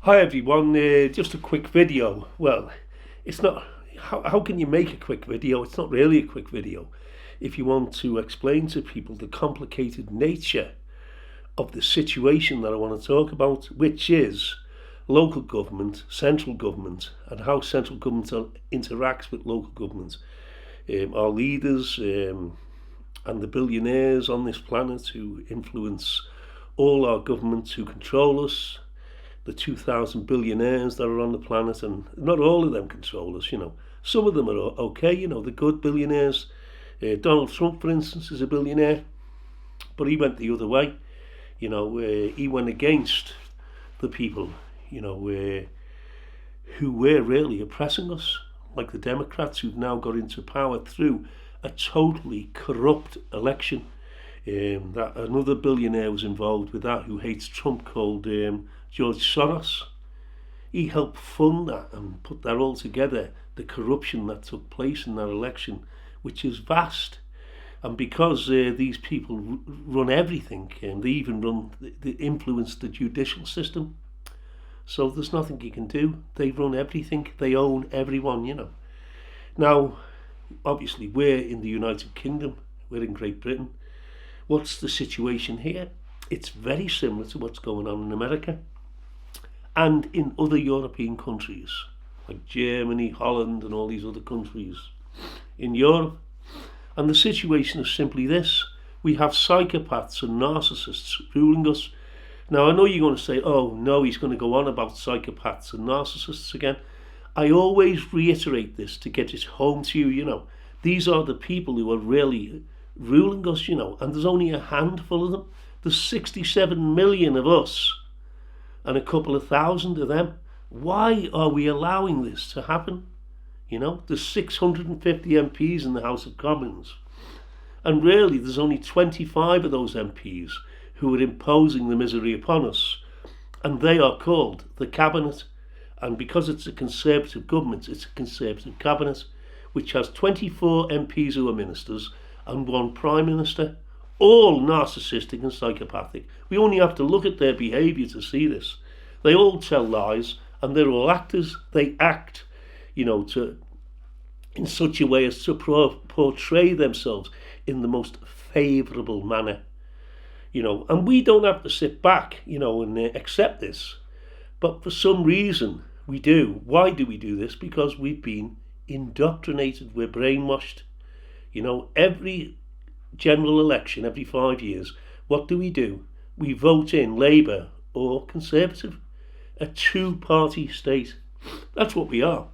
Hi everyone, just a quick video. Well, it's not, how can you make a quick video? It's not really a quick video. If you want to explain to people the complicated nature of the situation that I want to talk about, which is local government, central government, and how central government interacts with local government. Our leaders and the billionaires on this planet who influence all our governments, who control us, the 2,000 billionaires that are on the planet, and not all of them control us, Some of them are okay, the good billionaires. Donald Trump, for instance, is a billionaire, but he went the other way. He went against the people, who were really oppressing us, like the Democrats who've now got into power through a totally corrupt election. That another billionaire was involved with that who hates Trump, called George Soros. He helped fund that and put that all together, the corruption that took place in that election, which is vast. And because these people run everything, and they even they influence the judicial system, so there's nothing you can do. They run everything, they own everyone, Now, obviously, we're in the United Kingdom, we're in Great Britain. What's the situation here? It's very similar to what's going on in America and in other European countries like Germany, Holland, and all these other countries in Europe. And the situation is simply this: we have psychopaths and narcissists ruling us. Now, I know you're going to say, oh no, he's going to go on about psychopaths and narcissists again. I always reiterate this to get it home to you, These are the people who are really ruling us, and there's only a handful of them. There's 67 million of us and a couple of thousand of them. Why are we allowing this to happen? There's 650 MPs in the House of Commons, and really there's only 25 of those MPs who are imposing the misery upon us, and they are called the Cabinet. And because it's a Conservative government, it's a Conservative Cabinet, which has 24 MPs who are ministers and one Prime Minister, all narcissistic and psychopathic. We only have to look at their behaviour to see this. They all tell lies, and they're all actors. They act, in such a way as to portray themselves in the most favourable manner, And we don't have to sit back, and accept this. But for some reason, we do. Why do we do this? Because we've been indoctrinated. We're brainwashed. Every general election, every 5 years, what do? We vote in Labour or Conservative, a two-party state. That's what we are.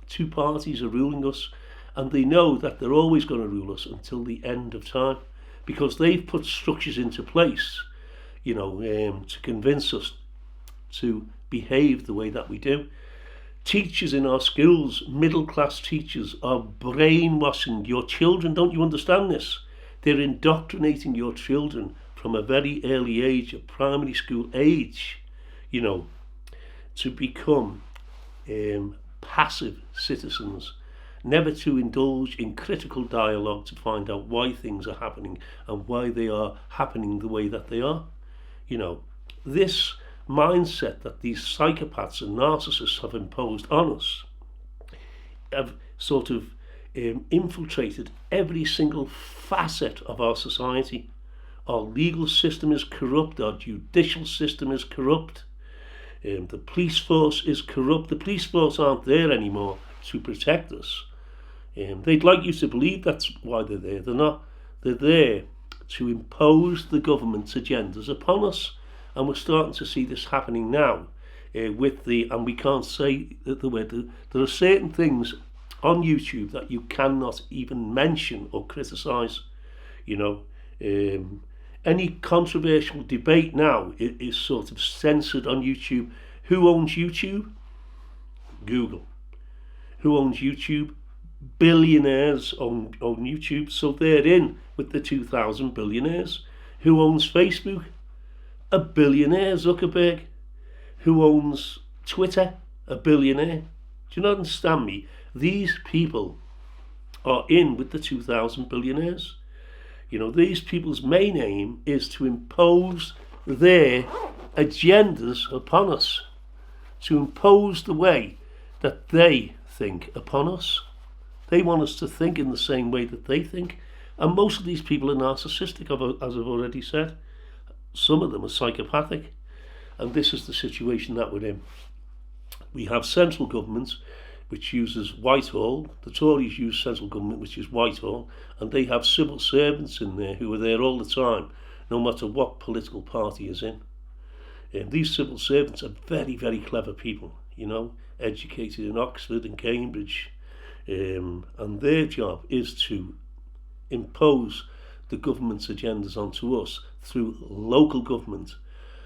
Two parties are ruling us, and they know that they're always going to rule us until the end of time, because they've put structures into place, to convince us to behave the way that we do. Teachers in our schools, middle-class teachers, are brainwashing your children. Don't you understand this? They're indoctrinating your children from a very early age, at primary school age, to become passive citizens, never to indulge in critical dialogue to find out why things are happening and why they are happening the way that they are. This mindset that these psychopaths and narcissists have imposed on us have sort of infiltrated every single facet of our society. Our legal system is corrupt, our judicial system is corrupt, the police force is corrupt. The police force aren't there anymore to protect us. They'd like you to believe that's why they're there. They're not. They're there to impose the government's agendas upon us. And we're starting to see this happening now and we can't say the word, there are certain things on YouTube that you cannot even mention or criticise. Any controversial debate now is sort of censored on YouTube. Who owns YouTube? Google. Who owns YouTube? Billionaires own YouTube, so they're in with the 2,000 billionaires. Who owns Facebook? A billionaire, Zuckerberg. Who owns Twitter? A billionaire. Do you not understand me? These people are in with the 2,000 billionaires. These people's main aim is to impose their agendas upon us. to impose the way that they think upon us. They want us to think in the same way that they think. And most of these people are narcissistic, as I've already said. Some of them are psychopathic. And this is the situation that we're in. We have central government, which uses Whitehall. The Tories use central government, which is Whitehall. And they have civil servants in there who are there all the time, no matter what political party is in. These civil servants are very, very clever people, you know, educated in Oxford and Cambridge. And their job is to impose the government's agendas onto us through local government.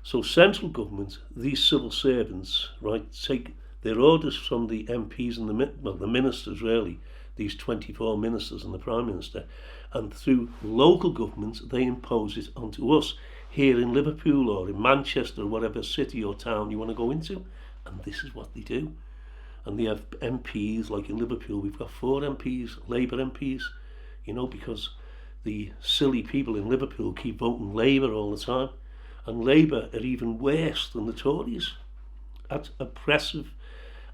So central government, these civil servants, right, take their orders from the MPs and the ministers, really, these 24 ministers and the Prime Minister, and through local government they impose it onto us here in Liverpool or in Manchester or whatever city or town you want to go into. And this is what they do. And they have MPs, like in Liverpool we've got 4 MPs, Labour MPs, you know, because the silly people in Liverpool keep voting Labour all the time. And Labour are even worse than the Tories at oppressive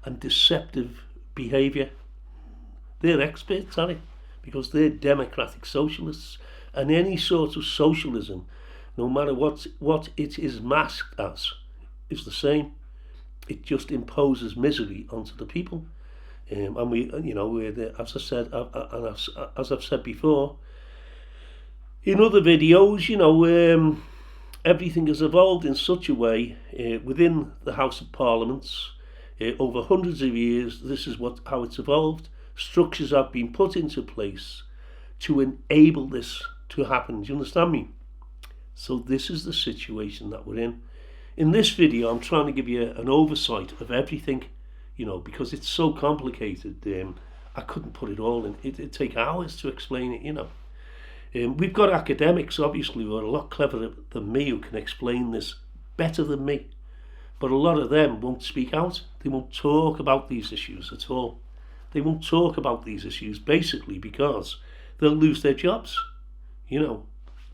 and deceptive behaviour. They're experts at it because they're democratic socialists. And any sort of socialism, no matter what it is masked as, is the same. It just imposes misery onto the people. And we, you know, as I said, as I've said before, in other videos, you know, everything has evolved in such a way within the House of Parliaments over hundreds of years. This is how it's evolved. Structures have been put into place to enable this to happen. Do you understand me? So this is the situation that we're in. In this video, I'm trying to give you an oversight of everything, you know, because it's so complicated. I couldn't put it all in. It'd take hours to explain it, you know. We've got academics, obviously, who are a lot cleverer than me, who can explain this better than me. But a lot of them won't speak out. They won't talk about these issues at all. They won't talk about these issues, basically, because they'll lose their jobs, you know.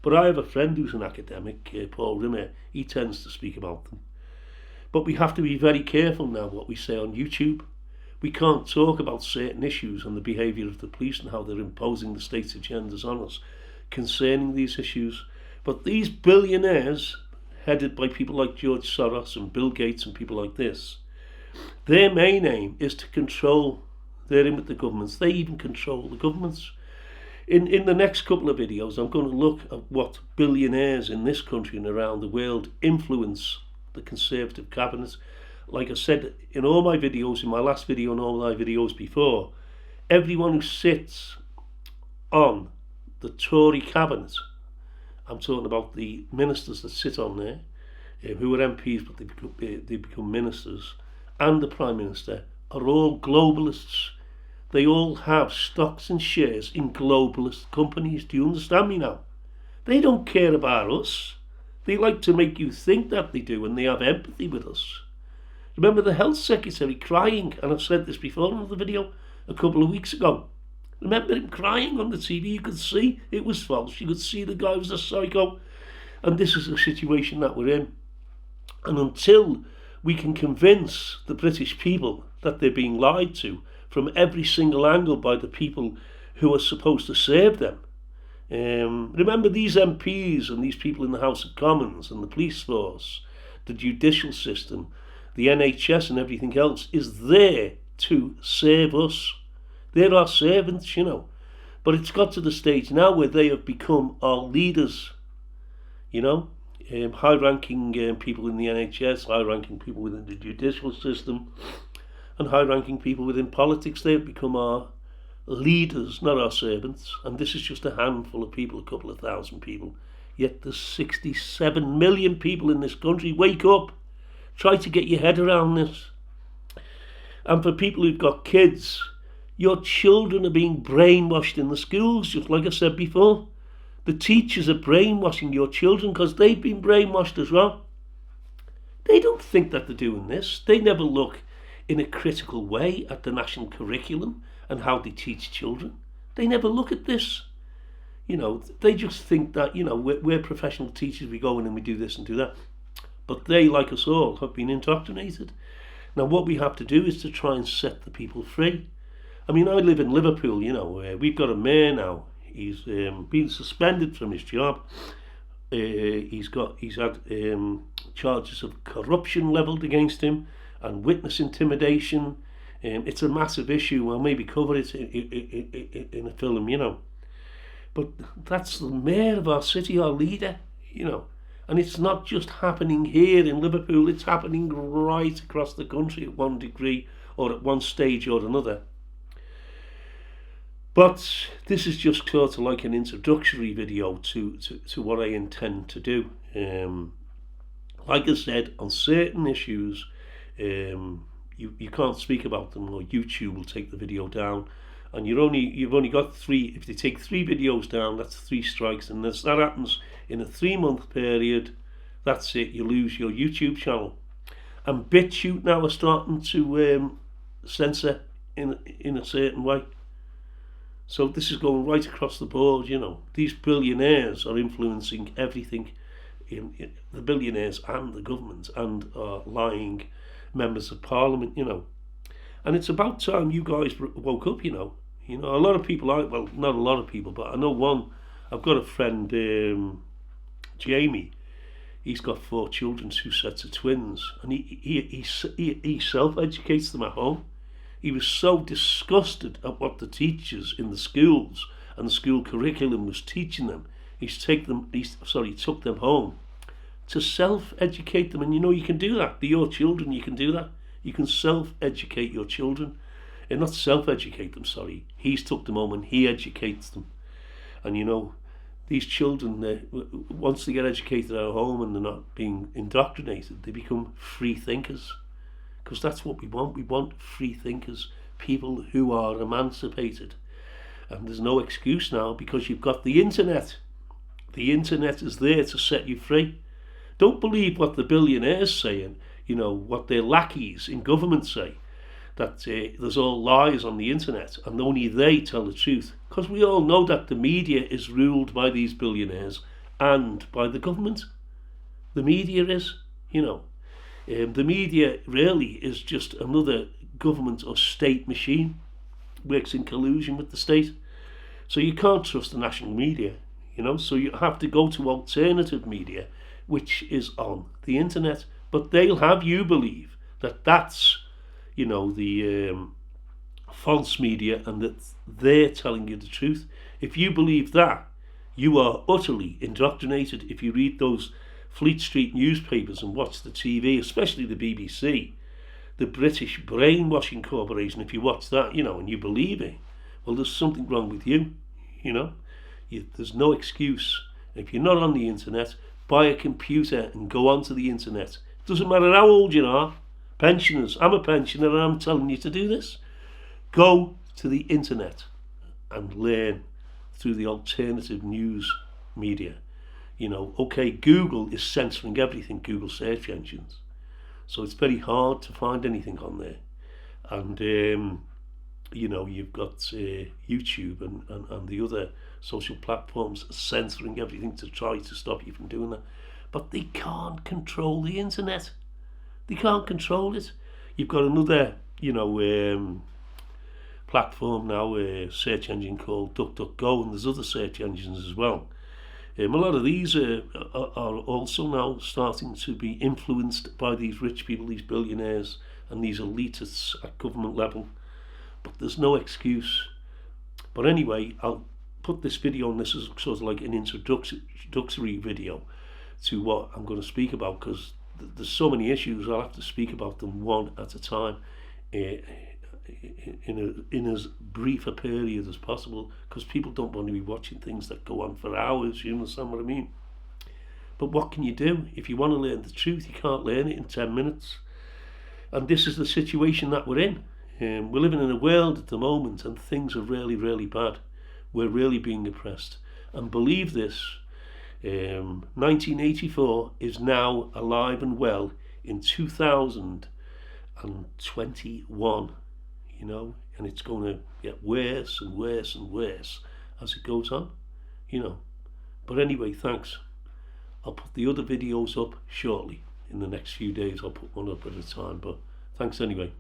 But I have a friend who's an academic, Paul Rimmer. He tends to speak about them. But we have to be very careful now what we say on YouTube. We can't talk about certain issues and the behaviour of the police and how they're imposing the state's agendas on us concerning these issues. But these billionaires, headed by people like George Soros and Bill Gates and people like this, their main aim is to control. They're in with the governments. They even control the governments. In the next couple of videos, I'm going to look at what billionaires in this country and around the world influence the Conservative cabinet. Like I said in all my videos, in my last video and all my videos before, everyone who sits on the Tory cabinet, I'm talking about the ministers that sit on there, who are MPs but they become ministers, and the Prime Minister, are all globalists. They all have stocks and shares in globalist companies. Do you understand me now? They don't care about us. They like to make you think that they do, and they have empathy with us. Remember the Health Secretary crying, and I've said this before in another video a couple of weeks ago. Remember him crying on the TV? You could see it was false. You could see the guy was a psycho. And this is the situation that we're in. And until we can convince the British people that they're being lied to from every single angle by the people who are supposed to serve them. Remember, these MPs and these people in the House of Commons and the police force, the judicial system, the NHS and everything else is there to serve us. They're our servants, you know. But it's got to the stage now where they have become our leaders, you know. High-ranking people in the NHS, high-ranking people within the judicial system, and high-ranking people within politics, they've become our leaders, not our servants. And this is just a handful of people, a couple of thousand people. Yet there's 67 million people in this country. Wake up. Try to get your head around this. And for people who've got kids, your children are being brainwashed in the schools, just like I said before. The teachers are brainwashing your children because they've been brainwashed as well. They don't think that they're doing this. They never look in a critical way at the national curriculum and how they teach children. They never look at this. You know, they just think that, you know, we're professional teachers, we go in and we do this and do that. But they, like us all, have been indoctrinated. Now what we have to do is to try and set the people free. I mean, I live in Liverpool, you know, we've got a mayor now. He's been suspended from his job. He's had charges of corruption levelled against him and witness intimidation. It's a massive issue. I'll maybe cover it in a film, you know. But that's the mayor of our city, our leader, you know. And it's not just happening here in Liverpool, it's happening right across the country at one degree or at one stage or another. But this is just sort of like an introductory video to what I intend to do. Like I said, on certain issues, you can't speak about them, or YouTube will take the video down. And you've only got 3. If they take 3 videos down, that's 3 strikes, and that happens in a 3-month period. That's it. You lose your YouTube channel. And BitChute now are starting to censor in a certain way. So this is going right across the board, you know. These billionaires are influencing everything, in the billionaires and the government, and are lying members of parliament, you know. And it's about time you guys woke up, you know. You know, a lot of people, well, not a lot of people, but I know one. I've got a friend, Jamie. He's got 4 children, 2 sets of twins, and he self-educates them at home. He was so disgusted at what the teachers in the schools and the school curriculum was teaching them. He took them home to self-educate them. And you know, you can do that. They're your children, you can do that. You can self-educate your children. And not self-educate them, sorry. He's took them home and he educates them. And you know, these children, once they get educated at home and they're not being indoctrinated, they become free thinkers. Because that's what we want. We want free thinkers, people who are emancipated. And there's no excuse now, because you've got the internet. The internet is there to set you free. Don't believe what the billionaires saying, you know, what their lackeys in government say, that there's all lies on the internet and only they tell the truth. Because we all know that the media is ruled by these billionaires and by the government. The media is, you know. The media really is just another government or state machine, works in collusion with the state. So you can't trust the national media, you know, so you have to go to alternative media, which is on the internet. But they'll have you believe that that's, you know, the false media, and that they're telling you the truth. If you believe that, you are utterly indoctrinated. If you read those Fleet Street newspapers and watch the TV, especially the BBC, the British Brainwashing Corporation, if you watch that, you know, and you believe it, well, there's something wrong with you, you know. There's no excuse. If you're not on the internet, buy a computer and go onto the internet. It doesn't matter how old you are. Pensioners, I'm a pensioner and I'm telling you to do this. Go to the internet and learn through the alternative news media. You know, okay, Google is censoring everything, Google search engines. So it's very hard to find anything on there. And, you know, you've got YouTube and the other social platforms censoring everything to try to stop you from doing that. But they can't control the internet. They can't control it. You've got another, you know, platform now, search engine called DuckDuckGo, and there's other search engines as well. A lot of these are also now starting to be influenced by these rich people, these billionaires and these elitists at government level. But there's no excuse. But anyway, I'll put this video on. This is sort of like an introductory video to what I'm going to speak about, because there's so many issues. I'll have to speak about them one at a time in as brief a period as possible, because people don't want to be watching things that go on for hours. You understand what I mean? But what can you do? If you want to learn the truth, you can't learn it in 10 minutes. And this is the situation that we're in. We're living in a world at the moment, and things are really, really bad. We're really being oppressed. And believe this, 1984 is now alive and well in 2021, you know, and it's going to get worse and worse and worse as it goes on, you know. But anyway, thanks. I'll put the other videos up shortly. In the next few days, I'll put one up at a time, but Thanks anyway.